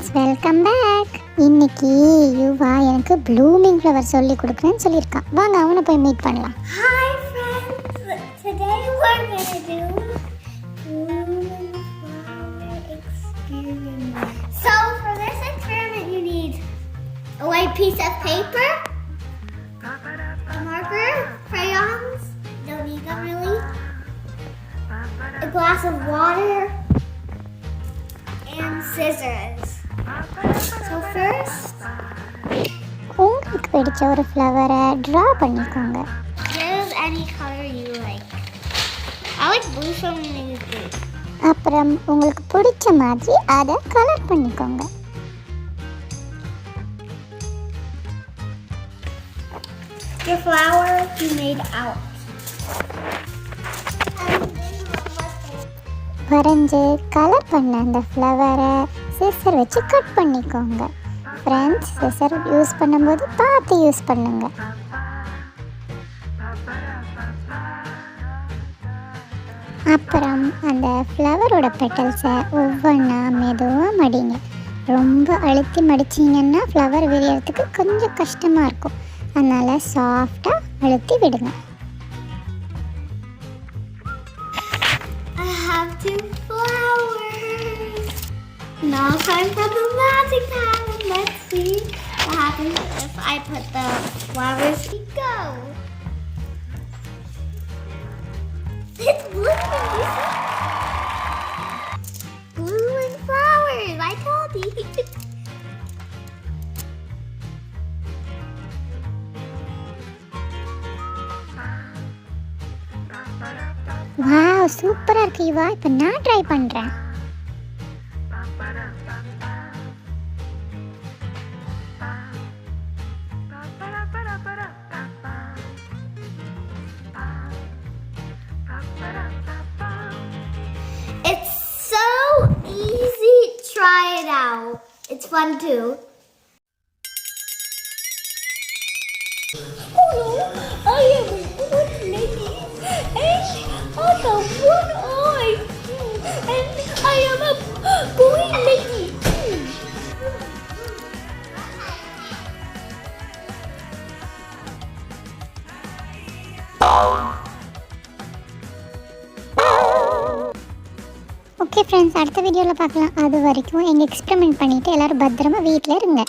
friends, welcome back. இன்னைக்கு யுவா எனக்கு blooming flower சொல்லி கொடுக்குறேன்னு சொல்லியிருக்கான். வாங்க அவனை போய் மீட் பண்ணலாம். Hi friends, today we're going to do blooming flower experiment. So for this experiment you need a white piece of paper, a marker, crayons, don't need them really, a glass of water, and scissors. So first, உங்களுக்கு பிடிச்ச ஒரு ஃப்ளவரை draw பண்ணிக்கோங்க. use any color you like. I like blue, so I'm going to use blue. அப்புறம் உங்களுக்கு பிடிச்ச மாதிரி அதை colour பண்ணிக்கோங்க. Your flower you made out. வரைஞ்சி கலர் பண்ண அந்த ஃப்ளவரை சிசர் வச்சு கட் பண்ணிக்கோங்க. ஃப்ரெண்ட்ஸ், சிசர் யூஸ் பண்ணும்போது பார்த்து யூஸ் பண்ணுங்க. அப்புறம் அந்த ஃப்ளவரோட பெட்டல்ஸை ஒவ்வொன்றா மெதுவாக மடிங்க. ரொம்ப அழுத்தி மடிச்சிங்கன்னா ஃப்ளவர் விரியறதுக்கு கொஞ்சம் கஷ்டமாக இருக்கும். அதனால் சாஃப்டாக அழுத்தி விடுங்க. I have 2 flowers. Now it's time for the magic time. Let's see what happens if I put the flowers. Go. It's blooming. You see? Blooming flowers. I told you. Wow, சூப்பராக இருக்கு யுவா. இப்போ நான் ட்ரை பண்ணுறேன். It's so easy. Try it out. It's fun too. Oh no, I am a good lady. And I have one eye. And I am a boy lady. Okay friends, அடுத்த வீடியோவில் பார்க்கலாம். அது வரைக்கும் எங்கள் எக்ஸ்பெரிமெண்ட் பண்ணிவிட்டு எல்லோரும் பத்திரமா வீட்டில் இருங்க.